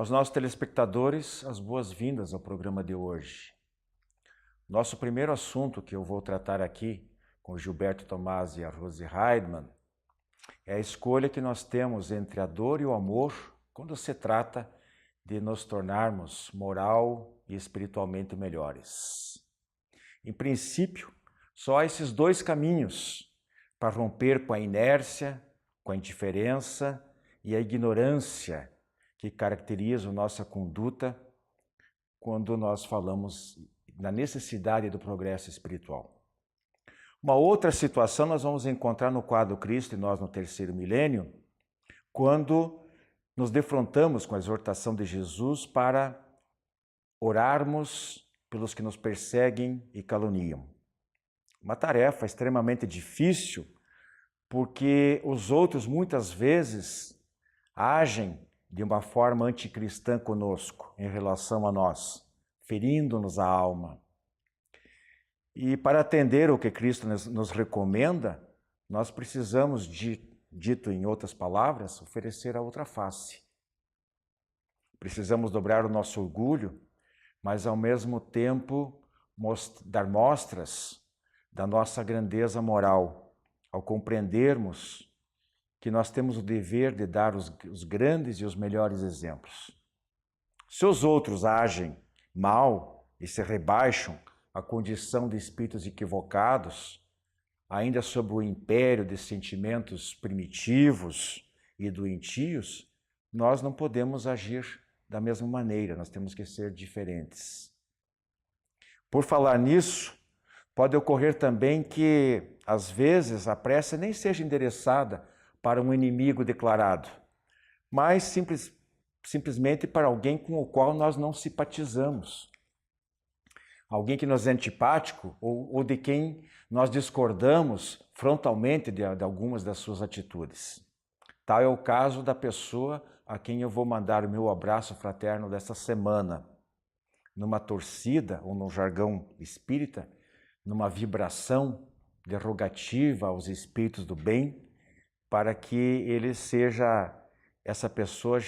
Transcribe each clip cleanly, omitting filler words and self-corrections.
Aos nossos telespectadores, as boas-vindas ao programa de hoje. Nosso primeiro assunto que eu vou tratar aqui com o Gilberto Tomás e a Rose Heidman é a escolha que nós temos entre a dor e o amor quando se trata de nos tornarmos moral e espiritualmente melhores. Em princípio, só há esses dois caminhos para romper com a inércia, com a indiferença e a ignorância que caracterizam nossa conduta quando nós falamos na necessidade do progresso espiritual. Uma outra situação nós vamos encontrar no quadro Cristo e nós no terceiro milênio, quando nos defrontamos com a exortação de Jesus para orarmos pelos que nos perseguem e caluniam. Uma tarefa extremamente difícil, porque os outros muitas vezes agem de uma forma anticristã conosco, em relação a nós, ferindo-nos a alma. E para atender o que Cristo nos recomenda, nós precisamos, dito em outras palavras, oferecer a outra face. Precisamos dobrar o nosso orgulho, mas ao mesmo tempo dar mostras da nossa grandeza moral, ao compreendermos que nós temos o dever de dar os grandes e os melhores exemplos. Se os outros agem mal e se rebaixam à condição de espíritos equivocados, ainda sob o império de sentimentos primitivos e doentios, nós não podemos agir da mesma maneira, nós temos que ser diferentes. Por falar nisso, pode ocorrer também que, às vezes, a prece nem seja endereçada para um inimigo declarado, mas simplesmente para alguém com o qual nós não simpatizamos. Alguém que nos é antipático ou de quem nós discordamos frontalmente de algumas das suas atitudes. Tal é o caso da pessoa a quem eu vou mandar o meu abraço fraterno dessa semana, numa torcida, ou no jargão espírita, numa vibração derrogativa aos espíritos do bem, para que essa pessoa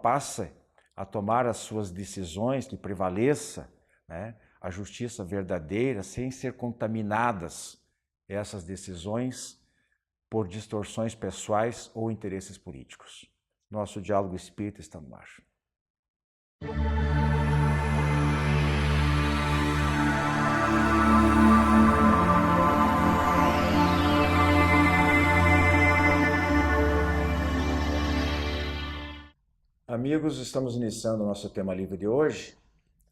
passe a tomar as suas decisões, que prevaleça, né, a justiça verdadeira, sem ser contaminadas essas decisões por distorções pessoais ou interesses políticos. Nosso diálogo espírita está no ar. Amigos, estamos iniciando o nosso tema livre de hoje.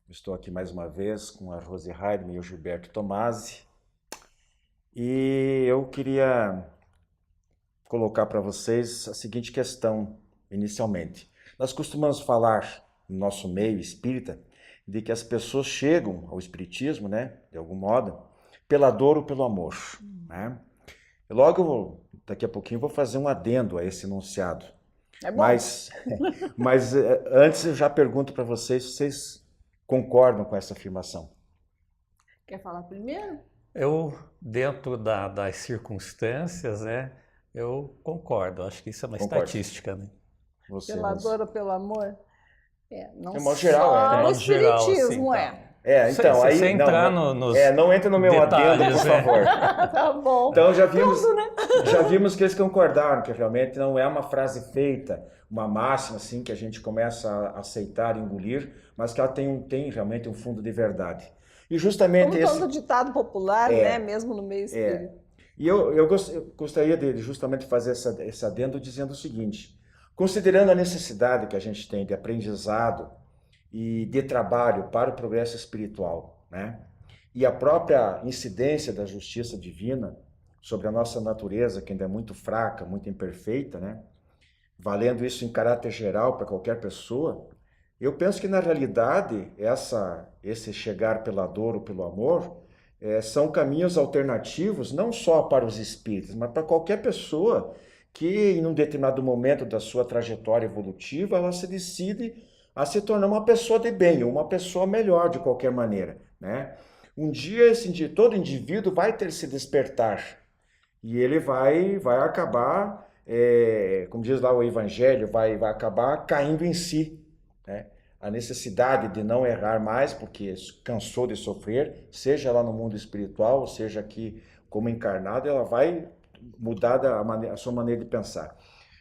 Estou aqui mais uma vez com a Rose Heidman e o Gilberto Tomasi. E eu queria colocar para vocês a seguinte questão, inicialmente. Nós costumamos falar, no nosso meio espírita, de que as pessoas chegam ao espiritismo, né, de algum modo, pela dor ou pelo amor. Né? Logo, daqui a pouquinho, vou fazer um adendo a esse enunciado. É bom. Mas antes eu já pergunto para vocês se vocês concordam com essa afirmação. Quer falar primeiro? Eu, dentro das circunstâncias, né, eu concordo. Acho que isso é uma estatística, né? Pela dor ou pelo amor? Não de modo geral, no espiritismo, então, se aí entrar não entra no meu detalhes, adendo, por favor. Tá bom. Então já vimos que eles concordaram, que realmente não é uma frase feita, uma máxima assim que a gente começa a aceitar e engolir, mas que ela tem realmente um fundo de verdade. E justamente como todo ditado popular, né, mesmo no meio espírita. E eu gostaria de justamente fazer esse adendo dizendo o seguinte: considerando a necessidade que a gente tem de aprendizado e de trabalho para o progresso espiritual, né? E a própria incidência da justiça divina sobre a nossa natureza, que ainda é muito fraca, muito imperfeita, né? Valendo isso em caráter geral para qualquer pessoa, eu penso que na realidade esse chegar pela dor ou pelo amor são caminhos alternativos não só para os espíritos, mas para qualquer pessoa que em um determinado momento da sua trajetória evolutiva ela se decide a se tornar uma pessoa de bem, ou uma pessoa melhor de qualquer maneira, né? Um dia todo indivíduo vai ter esse despertar e ele vai acabar, como diz lá o Evangelho, vai acabar caindo em si, né? A necessidade de não errar mais, porque cansou de sofrer, seja lá no mundo espiritual, seja aqui como encarnado, ela vai mudar a sua maneira de pensar.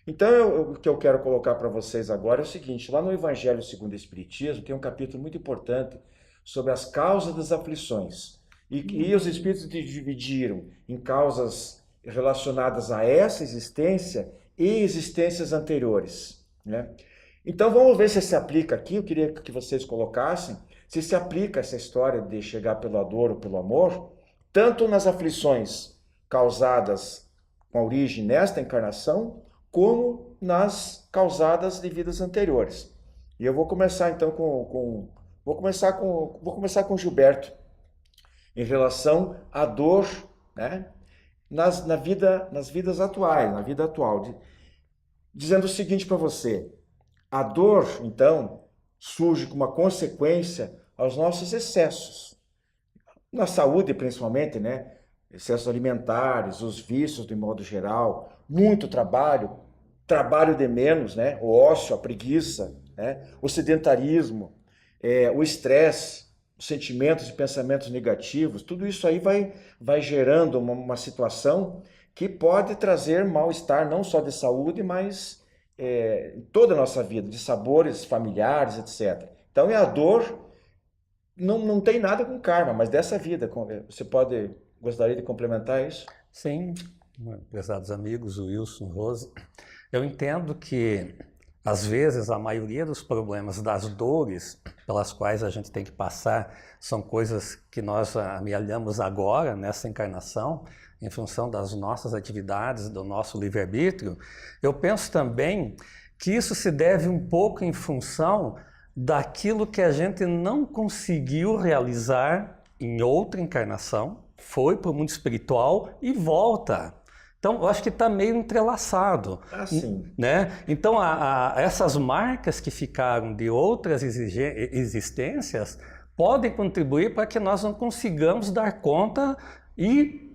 Então, o que eu quero colocar para vocês agora é o seguinte, lá no Evangelho segundo o Espiritismo tem um capítulo muito importante sobre as causas das aflições. E os Espíritos dividiram em causas relacionadas a essa existência e existências anteriores, né? Então vamos ver se aplica aqui, eu queria que vocês colocassem, se aplica essa história de chegar pela dor ou pelo amor, tanto nas aflições causadas com a origem nesta encarnação, como nas causadas de vidas anteriores. E eu vou começar então vou começar com o Gilberto, em relação à dor, né, nas vidas atuais, na vida atual, dizendo o seguinte para você: a dor, então, surge como uma consequência aos nossos excessos. Na saúde, principalmente, né? Excessos alimentares, os vícios de modo geral, muito trabalho de menos, né? O ócio, a preguiça, né? O sedentarismo, o estresse, os sentimentos e pensamentos negativos, tudo isso aí vai gerando uma situação que pode trazer mal-estar, não só de saúde, mas em toda a nossa vida, de sabores familiares, etc. Então, a dor não tem nada com karma, mas dessa vida. Você gostaria de complementar isso? Sim, prezados amigos, Wilson, Rose, eu entendo que, às vezes, a maioria dos problemas, das dores pelas quais a gente tem que passar, são coisas que nós amealhamos agora, nessa encarnação, em função das nossas atividades, do nosso livre-arbítrio. Eu penso também que isso se deve um pouco em função daquilo que a gente não conseguiu realizar em outra encarnação, foi para o mundo espiritual e volta. Então, eu acho que está meio entrelaçado, né? Então, essas marcas que ficaram de outras existências podem contribuir para que nós não consigamos dar conta e,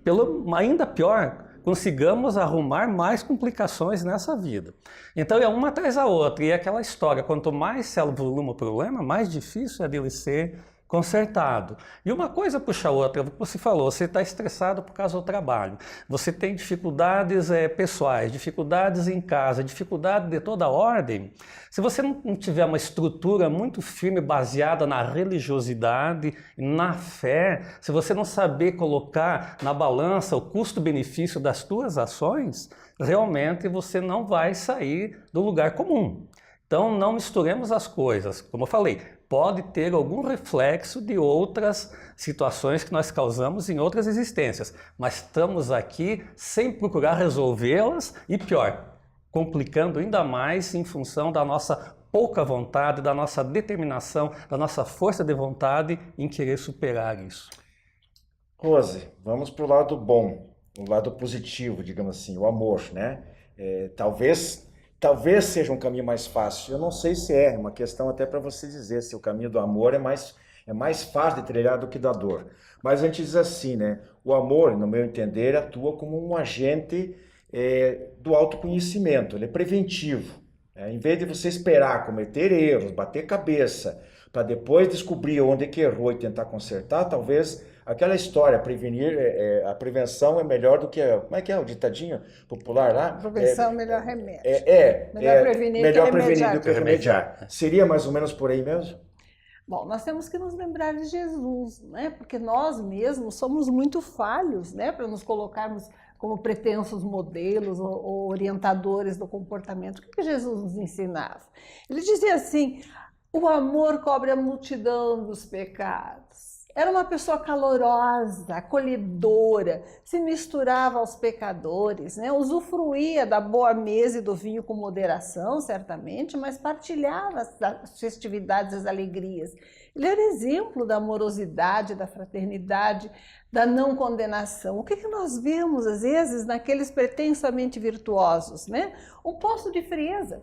ainda pior, consigamos arrumar mais complicações nessa vida. Então, é uma atrás da outra. E aquela história, quanto mais se avoluma o problema, mais difícil é dele ser consertado. E uma coisa puxa a outra, você falou, você está estressado por causa do trabalho, você tem dificuldades pessoais, dificuldades em casa, dificuldade de toda ordem. Se você não tiver uma estrutura muito firme, baseada na religiosidade, na fé, se você não saber colocar na balança o custo-benefício das suas ações, realmente você não vai sair do lugar comum. Então, não misturemos as coisas. Como eu falei, pode ter algum reflexo de outras situações que nós causamos em outras existências, mas estamos aqui sem procurar resolvê-las e, pior, complicando ainda mais em função da nossa pouca vontade, da nossa determinação, da nossa força de vontade em querer superar isso. Rose, vamos para o lado bom, o lado positivo, digamos assim, o amor, né? Talvez seja um caminho mais fácil. Eu não sei se é uma questão até para você dizer se o caminho do amor é mais fácil de trilhar do que da dor. Mas a gente diz assim, né? O amor, no meu entender, atua como um agente do autoconhecimento. Ele é preventivo. Em vez de você esperar cometer erros, bater cabeça, para depois descobrir onde que errou e tentar consertar, talvez aquela história, a prevenção é melhor do que... Como é que é o ditadinho popular lá? Prevenção é o melhor remédio. Melhor prevenir do que remediar. Seria mais ou menos por aí mesmo? Bom, nós temos que nos lembrar de Jesus, né? Porque nós mesmos somos muito falhos, né? Para nos colocarmos como pretensos modelos ou orientadores do comportamento. O que Jesus nos ensinava? Ele dizia assim: o amor cobre a multidão dos pecados. Era uma pessoa calorosa, acolhedora, se misturava aos pecadores, né? Usufruía da boa mesa e do vinho com moderação, certamente, mas partilhava as festividades, as alegrias. Ele era exemplo da amorosidade, da fraternidade, da não condenação. O que nós vemos, às vezes, naqueles pretensamente virtuosos, né? Um poço de frieza.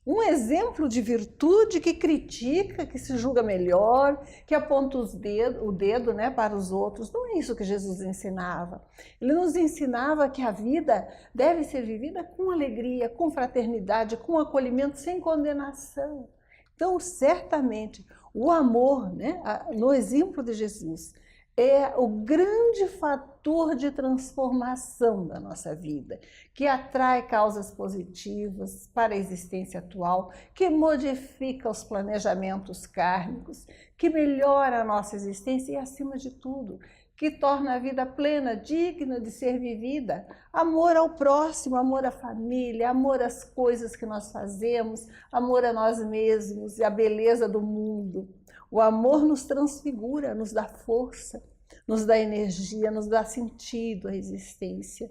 Um exemplo de virtude que critica, que se julga melhor, que aponta o dedo, né, para os outros. Não é isso que Jesus ensinava. Ele nos ensinava que a vida deve ser vivida com alegria, com fraternidade, com acolhimento, sem condenação. Então, certamente, o amor, né, no exemplo de Jesus, é o grande fator de transformação da nossa vida, que atrai causas positivas para a existência atual, que modifica os planejamentos kármicos, que melhora a nossa existência e, acima de tudo, que torna a vida plena, digna de ser vivida. Amor ao próximo, amor à família, amor às coisas que nós fazemos, amor a nós mesmos e a beleza do mundo. O amor nos transfigura, nos dá força, nos dá energia, nos dá sentido à existência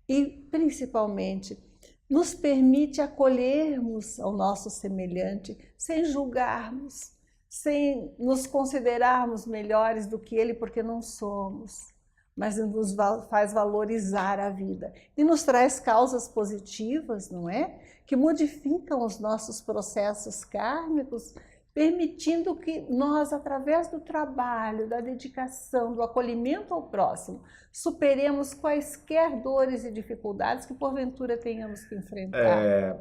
e, principalmente, nos permite acolhermos ao nosso semelhante sem julgarmos, sem nos considerarmos melhores do que ele, porque não somos, mas nos faz valorizar a vida e nos traz causas positivas, não é? Que modificam os nossos processos kármicos, permitindo que nós, através do trabalho, da dedicação, do acolhimento ao próximo, superemos quaisquer dores e dificuldades que porventura tenhamos que enfrentar.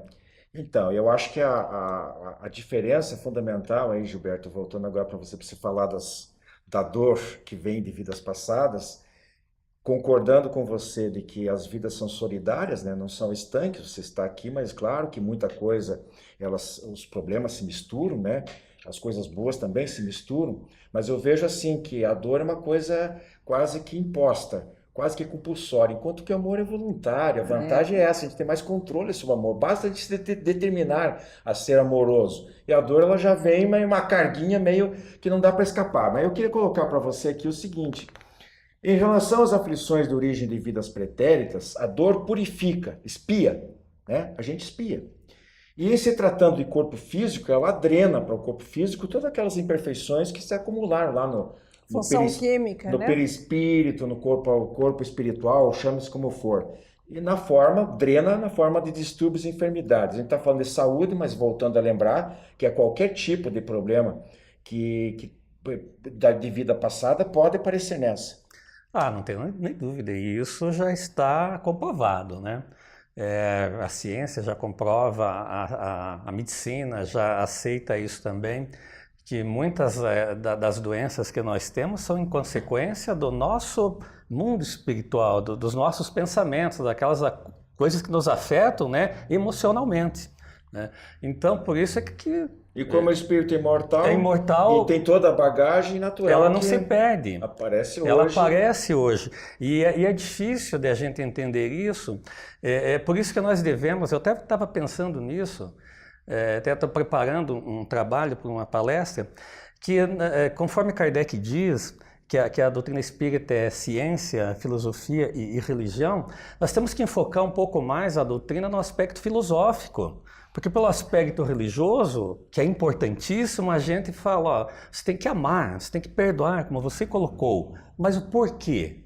Então, eu acho que a diferença fundamental aí, Gilberto, voltando agora para você falar da dor que vem de vidas passadas, concordando com você de que as vidas são solidárias, né? Não são estanques, você está aqui, mas claro que muita coisa, os problemas se misturam, né? As coisas boas também se misturam, mas eu vejo assim que a dor é uma coisa quase que imposta, quase que compulsória, enquanto que o amor é voluntário. A vantagem é essa, a gente tem mais controle sobre o amor, basta a gente se determinar a ser amoroso. E a dor, ela já vem uma carguinha meio que não dá para escapar. Mas eu queria colocar para você aqui o seguinte: em relação às aflições de origem de vidas pretéritas, a dor purifica, espia, né? A gente espia. E em se tratando de corpo físico, ela drena para o corpo físico todas aquelas imperfeições que se acumularam lá no Função química, no né? perispírito, no corpo espiritual, chame-se como for. E drena na forma de distúrbios e enfermidades. A gente está falando de saúde, mas voltando a lembrar que qualquer tipo de problema de vida passada pode aparecer nessa. Não tenho nem dúvida, e isso já está comprovado, né? A ciência já comprova, a medicina já aceita isso também, que muitas das doenças que nós temos são em consequência do nosso mundo espiritual, dos nossos pensamentos, daquelas coisas que nos afetam, né, emocionalmente, né? Então, por isso é que e como o espírito é imortal e tem toda a bagagem natural, ela não se perde. Ela aparece hoje. E é difícil de a gente entender isso. É por isso que nós devemos, eu até estava pensando nisso, até estou preparando um trabalho para uma palestra, que conforme Kardec diz, que a doutrina espírita é ciência, filosofia e religião, nós temos que enfocar um pouco mais a doutrina no aspecto filosófico. Porque pelo aspecto religioso, que é importantíssimo, a gente fala, você tem que amar, você tem que perdoar, como você colocou. Mas o porquê?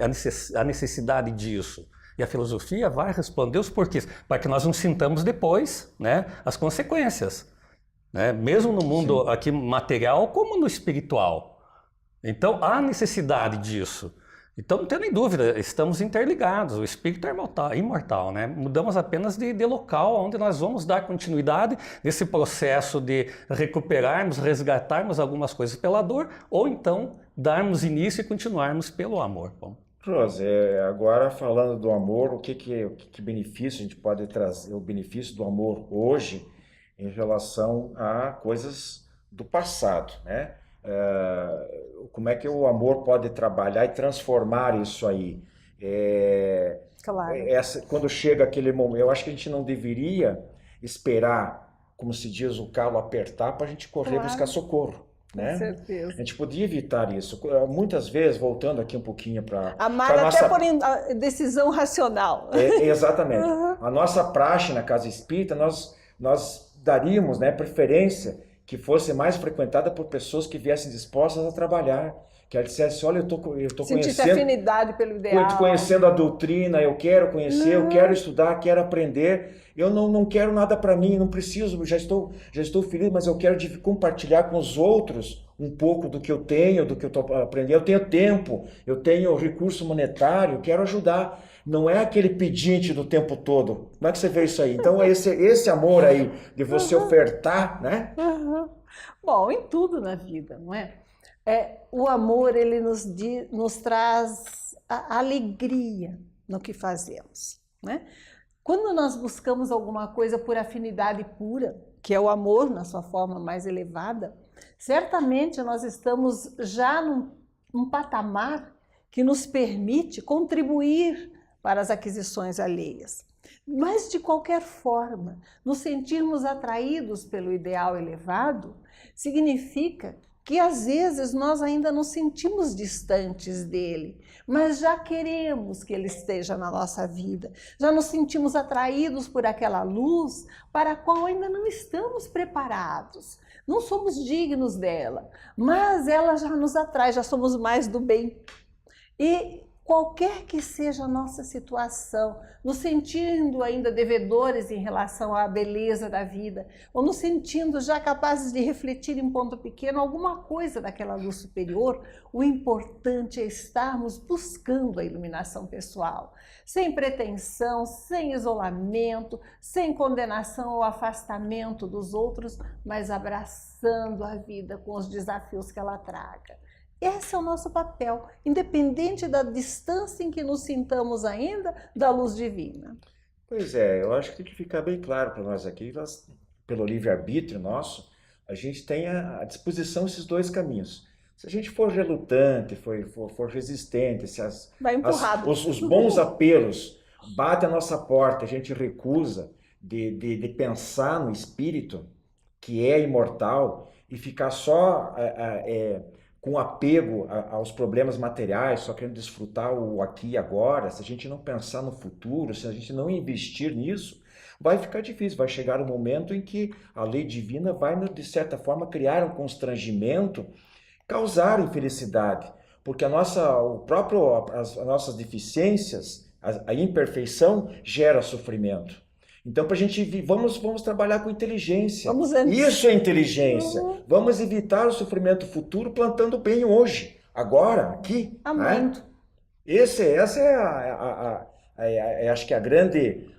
A necessidade disso. E a filosofia vai responder os porquês, para que nós não sintamos depois, né, as consequências, né? Mesmo no mundo aqui material, como no espiritual. Então, há necessidade disso. Então, não tem nem dúvida, estamos interligados, o espírito é imortal, né? Mudamos apenas de local onde nós vamos dar continuidade nesse processo de recuperarmos, resgatarmos algumas coisas pela dor, ou então darmos início e continuarmos pelo amor. Bom. Rose, agora falando do amor, o que benefício a gente pode trazer, o benefício do amor hoje em relação a coisas do passado, né? Como é que o amor pode trabalhar e transformar isso aí? Claro. Quando chega aquele momento, eu acho que a gente não deveria esperar, como se diz, o calo apertar para a gente correr buscar socorro. Né? Com certeza. A gente podia evitar isso. Muitas vezes, voltando aqui um pouquinho para amar até por decisão racional. Exatamente. A nossa praxe na casa espírita, nós daríamos, né, preferência que fosse mais frequentada por pessoas que viessem dispostas a trabalhar, que ela dissesse, olha, eu tô conhecendo afinidade pelo ideal, conhecendo a doutrina, eu quero conhecer, eu quero estudar, quero aprender, eu não quero nada para mim, não preciso, já estou feliz, mas eu quero compartilhar com os outros um pouco do que eu tenho, do que eu estou aprendendo. Eu tenho tempo, eu tenho recurso monetário, quero ajudar. não é aquele pedinte do tempo todo. Como é que você vê isso aí? Então, esse amor aí, de você ofertar, né? Bom, em tudo na vida, não é? O amor, ele nos traz a alegria no que fazemos, né? Quando nós buscamos alguma coisa por afinidade pura, que é o amor na sua forma mais elevada, certamente nós estamos já num patamar que nos permite contribuir para as aquisições alheias. Mas, de qualquer forma, nos sentirmos atraídos pelo ideal elevado significa que, às vezes, nós ainda nos sentimos distantes dele, mas já queremos que ele esteja na nossa vida, já nos sentimos atraídos por aquela luz para a qual ainda não estamos preparados. Não somos dignos dela, mas ela já nos atrai, já somos mais do bem. E qualquer que seja a nossa situação, nos sentindo ainda devedores em relação à beleza da vida, ou nos sentindo já capazes de refletir em ponto pequeno alguma coisa daquela luz superior, o importante é estarmos buscando a iluminação pessoal, sem pretensão, sem isolamento, sem condenação ou afastamento dos outros, mas abraçando a vida com os desafios que ela traga. Esse é o nosso papel, independente da distância em que nos sintamos ainda da luz divina. Pois é, eu acho que tem que ficar bem claro para nós aqui, pelo livre-arbítrio nosso, a gente tem à disposição esses dois caminhos. Se a gente for relutante, for resistente, se vai empurrado. Os bons apelos batem a nossa porta, a gente recusa de pensar no espírito, que é imortal, e ficar só com apego aos problemas materiais, só querendo desfrutar o aqui e agora, se a gente não pensar no futuro, se a gente não investir nisso, vai ficar difícil, vai chegar um momento em que a lei divina vai, de certa forma, criar um constrangimento, causar infelicidade, porque as nossas deficiências, a imperfeição gera sofrimento. Então, para a gente vamos trabalhar com inteligência. Isso é inteligência. Vamos evitar o sofrimento futuro plantando bem hoje, agora, aqui. Amando. Né? Essa é acho que a grande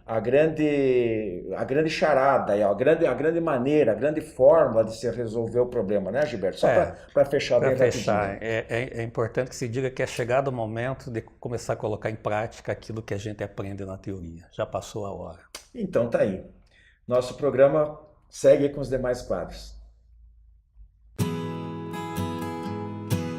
charada, a grande maneira, a grande fórmula de se resolver o problema, né, Gilberto? Só para fechar bem rapidinho. É importante que se diga que é chegado o momento de começar a colocar em prática aquilo que a gente aprende na teoria. Já passou a hora. Então tá aí. Nosso programa segue com os demais quadros.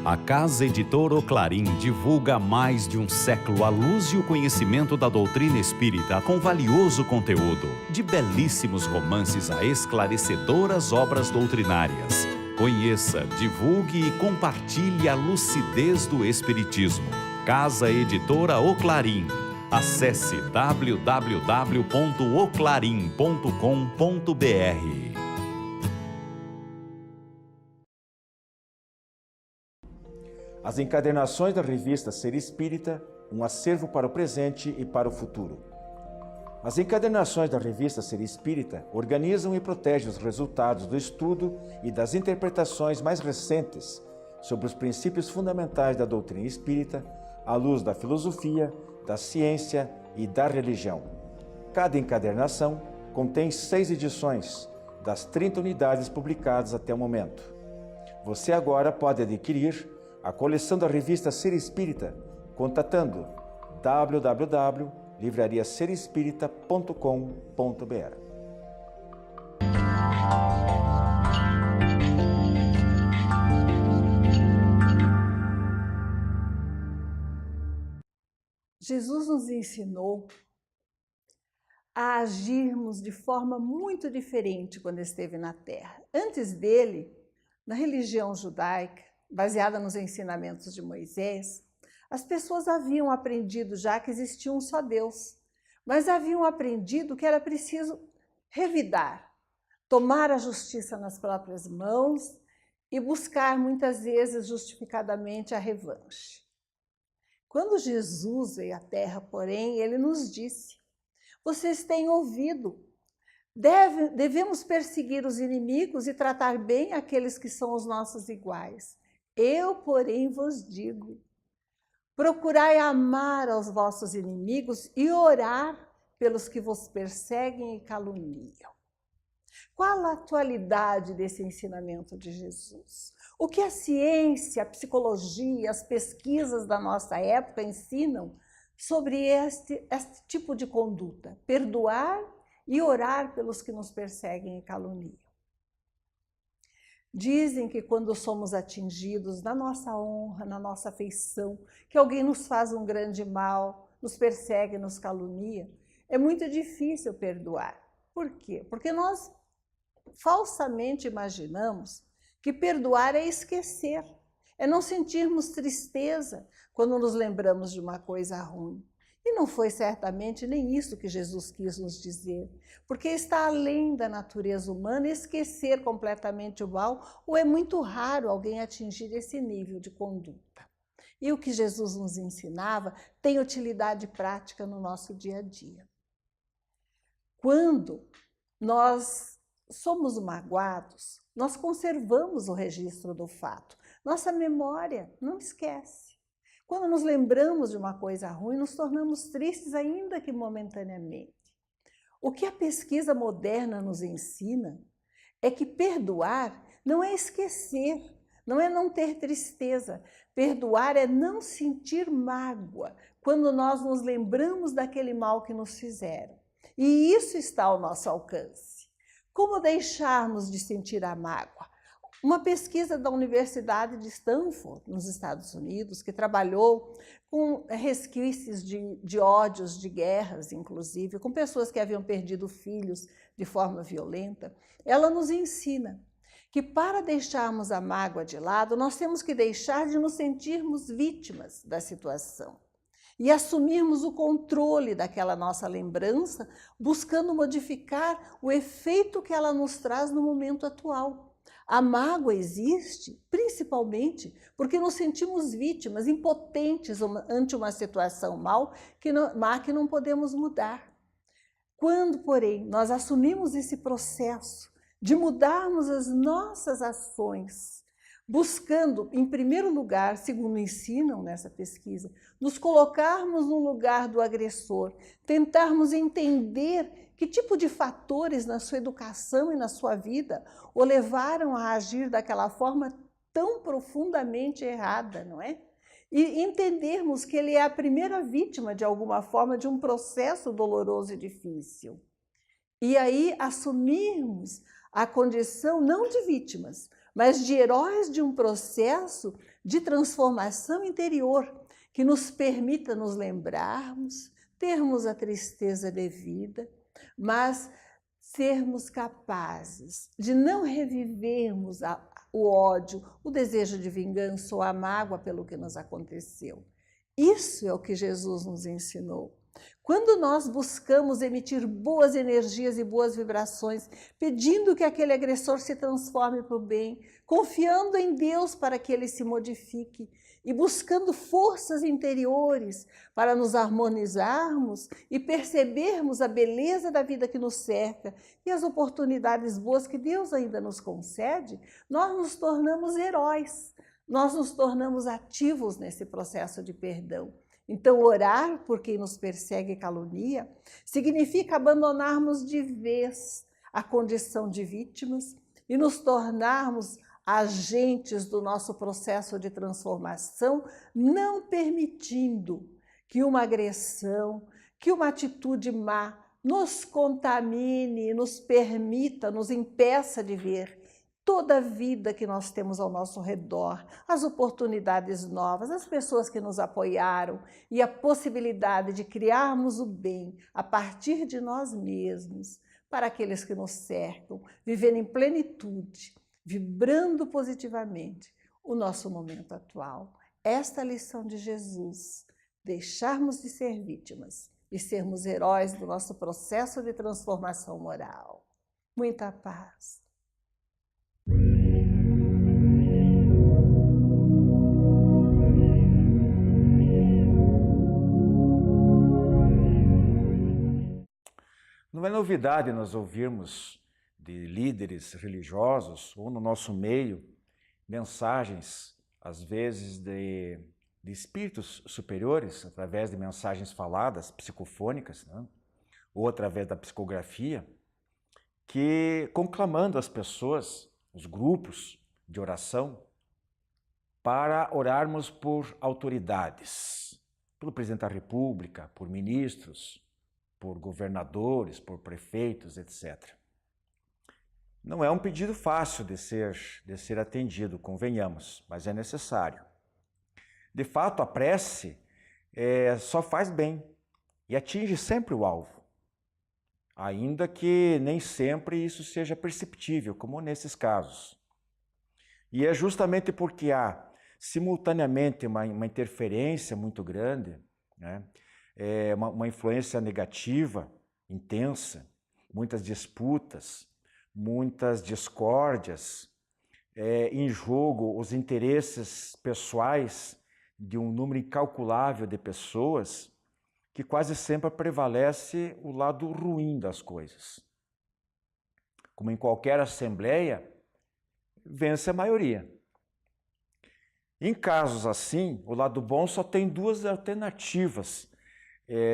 A Casa Editora Oclarim divulga há mais de um século a luz e o conhecimento da doutrina espírita com valioso conteúdo, de belíssimos romances a esclarecedoras obras doutrinárias. Conheça, divulgue e compartilhe a lucidez do Espiritismo. Casa Editora Oclarim. Acesse www.oclarim.com.br. As encadernações da revista Ser Espírita, um acervo para o presente e para o futuro. As encadernações da revista Ser Espírita organizam e protegem os resultados do estudo e das interpretações mais recentes sobre os princípios fundamentais da doutrina espírita, à luz da filosofia, da ciência e da religião. Cada encadernação contém 6 edições, das 30 unidades publicadas até o momento. Você agora pode adquirir a coleção da revista Ser Espírita, contatando www.livrariaserespirita.com.br. Jesus nos ensinou a agirmos de forma muito diferente quando esteve na Terra. Antes dele, na religião judaica, baseada nos ensinamentos de Moisés, as pessoas haviam aprendido já que existia um só Deus, mas haviam aprendido que era preciso revidar, tomar a justiça nas próprias mãos e buscar muitas vezes justificadamente a revanche. Quando Jesus veio à Terra, porém, ele nos disse: vocês têm ouvido, devemos perseguir os inimigos e tratar bem aqueles que são os nossos iguais. Eu, porém, vos digo, Procurai amar aos vossos inimigos e orar pelos que vos perseguem e caluniam. Qual a atualidade desse ensinamento de Jesus? O que a ciência, a psicologia, as pesquisas da nossa época ensinam sobre este tipo de conduta? Perdoar e orar pelos que nos perseguem e caluniam. Dizem que quando somos atingidos na nossa honra, na nossa afeição, que alguém nos faz um grande mal, nos persegue, nos calunia, é muito difícil perdoar. Por quê? Porque nós falsamente imaginamos que perdoar é esquecer, é não sentirmos tristeza quando nos lembramos de uma coisa ruim. E não foi certamente nem isso que Jesus quis nos dizer, porque está além da natureza humana esquecer completamente o mal, ou é muito raro alguém atingir esse nível de conduta. E o que Jesus nos ensinava tem utilidade prática no nosso dia a dia. Quando nós somos magoados, nós conservamos o registro do fato. Nossa memória não esquece. Quando nos lembramos de uma coisa ruim, nos tornamos tristes, ainda que momentaneamente. O que a pesquisa moderna nos ensina é que perdoar não é esquecer, não é não ter tristeza. Perdoar é não sentir mágoa quando nós nos lembramos daquele mal que nos fizeram. E isso está ao nosso alcance. Como deixarmos de sentir a mágoa? Uma pesquisa da Universidade de Stanford, nos Estados Unidos, que trabalhou com resquícios de ódios, de guerras, inclusive, com pessoas que haviam perdido filhos de forma violenta, ela nos ensina que para deixarmos a mágoa de lado, nós temos que deixar de nos sentirmos vítimas da situação e assumirmos o controle daquela nossa lembrança, buscando modificar o efeito que ela nos traz no momento atual. A mágoa existe principalmente porque nos sentimos vítimas, impotentes ante uma situação má que não podemos mudar. Quando, porém, nós assumimos esse processo de mudarmos as nossas ações, buscando, em primeiro lugar, segundo ensinam nessa pesquisa, nos colocarmos no lugar do agressor, tentarmos entender que tipo de fatores na sua educação e na sua vida o levaram a agir daquela forma tão profundamente errada, não é? E entendermos que ele é a primeira vítima, de alguma forma, de um processo doloroso e difícil. E aí assumirmos a condição não de vítimas, mas de heróis de um processo de transformação interior que nos permita nos lembrarmos, termos a tristeza devida, mas sermos capazes de não revivermos o ódio, o desejo de vingança ou a mágoa pelo que nos aconteceu. Isso é o que Jesus nos ensinou. Quando nós buscamos emitir boas energias e boas vibrações, pedindo que aquele agressor se transforme para o bem, confiando em Deus para que ele se modifique e buscando forças interiores para nos harmonizarmos e percebermos a beleza da vida que nos cerca e as oportunidades boas que Deus ainda nos concede, nós nos tornamos heróis, nós nos tornamos ativos nesse processo de perdão. Então, orar por quem nos persegue e calunia significa abandonarmos de vez a condição de vítimas e nos tornarmos agentes do nosso processo de transformação, não permitindo que uma agressão, que uma atitude má nos contamine, nos permita, nos impeça de ver toda a vida que nós temos ao nosso redor, as oportunidades novas, as pessoas que nos apoiaram e a possibilidade de criarmos o bem a partir de nós mesmos para aqueles que nos cercam, vivendo em plenitude, vibrando positivamente o nosso momento atual. Esta é a lição de Jesus, deixarmos de ser vítimas e sermos heróis do nosso processo de transformação moral. Muita paz. Não é novidade nós ouvirmos de líderes religiosos ou no nosso meio mensagens, às vezes, de de espíritos superiores, através de mensagens faladas, psicofônicas, né? Ou através da psicografia, que conclamando as pessoas, os grupos de oração, para orarmos por autoridades, pelo presidente da República, por ministros, por governadores, por prefeitos, etc. Não é um pedido fácil de ser atendido, convenhamos, mas é necessário. De fato, a prece só faz bem e atinge sempre o alvo, ainda que nem sempre isso seja perceptível, como nesses casos. E é justamente porque há simultaneamente uma interferência muito grande, né? Uma influência negativa, intensa, muitas disputas, muitas discórdias, em jogo os interesses pessoais de um número incalculável de pessoas, que quase sempre prevalece o lado ruim das coisas. Como em qualquer assembleia, vence a maioria. Em casos assim, o lado bom só tem duas alternativas,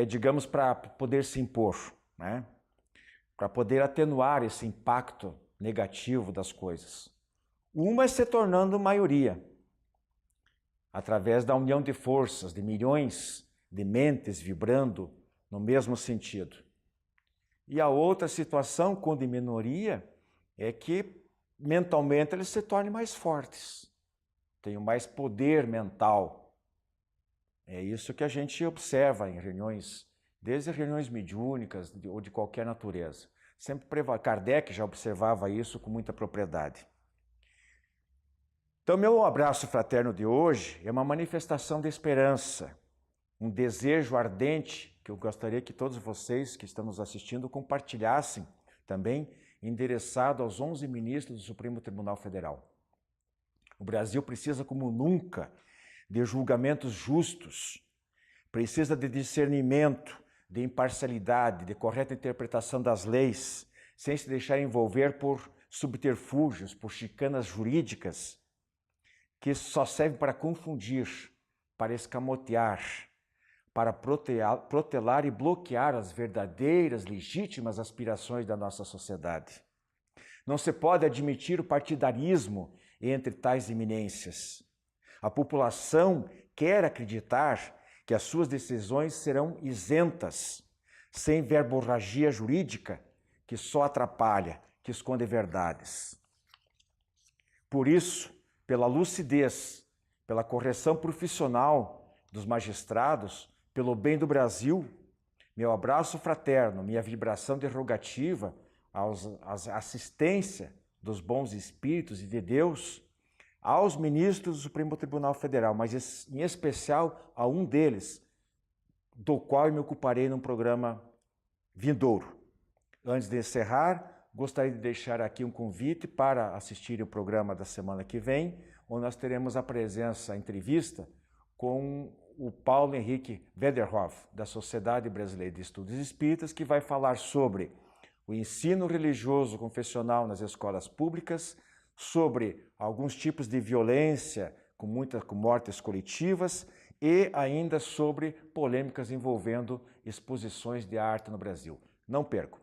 digamos, para poder se impor, né? Para poder atenuar esse impacto negativo das coisas. Uma é se tornando maioria, através da união de forças, de milhões de mentes vibrando no mesmo sentido. E a outra situação, quando em minoria, é que mentalmente eles se tornem mais fortes, tenham mais poder mental. É isso que a gente observa em reuniões, desde reuniões mediúnicas ou de qualquer natureza. Sempre Kardec já observava isso com muita propriedade. Então, meu abraço fraterno de hoje é uma manifestação de esperança, um desejo ardente que eu gostaria que todos vocês que estão nos assistindo compartilhassem também, endereçado aos 11 ministros do Supremo Tribunal Federal. O Brasil precisa, como nunca, de julgamentos justos, precisa de discernimento, de imparcialidade, de correta interpretação das leis, sem se deixar envolver por subterfúgios, por chicanas jurídicas, que só servem para confundir, para escamotear, para protelar e bloquear as verdadeiras, legítimas aspirações da nossa sociedade. Não se pode admitir o partidarismo entre tais eminências. A população quer acreditar que as suas decisões serão isentas, sem verborragia jurídica que só atrapalha, que esconde verdades. Por isso, pela lucidez, pela correção profissional dos magistrados, pelo bem do Brasil, meu abraço fraterno, minha vibração derrogativa à assistência dos bons espíritos e de Deus, aos ministros do Supremo Tribunal Federal, mas em especial a um deles, do qual eu me ocuparei num programa vindouro. Antes de encerrar, gostaria de deixar aqui um convite para assistir o programa da semana que vem, onde nós teremos a presença, a entrevista, com o Paulo Henrique Wederhoff, da Sociedade Brasileira de Estudos Espíritas, que vai falar sobre o ensino religioso confessional nas escolas públicas, sobre alguns tipos de violência, com mortes coletivas, e ainda sobre polêmicas envolvendo exposições de arte no Brasil. Não percam!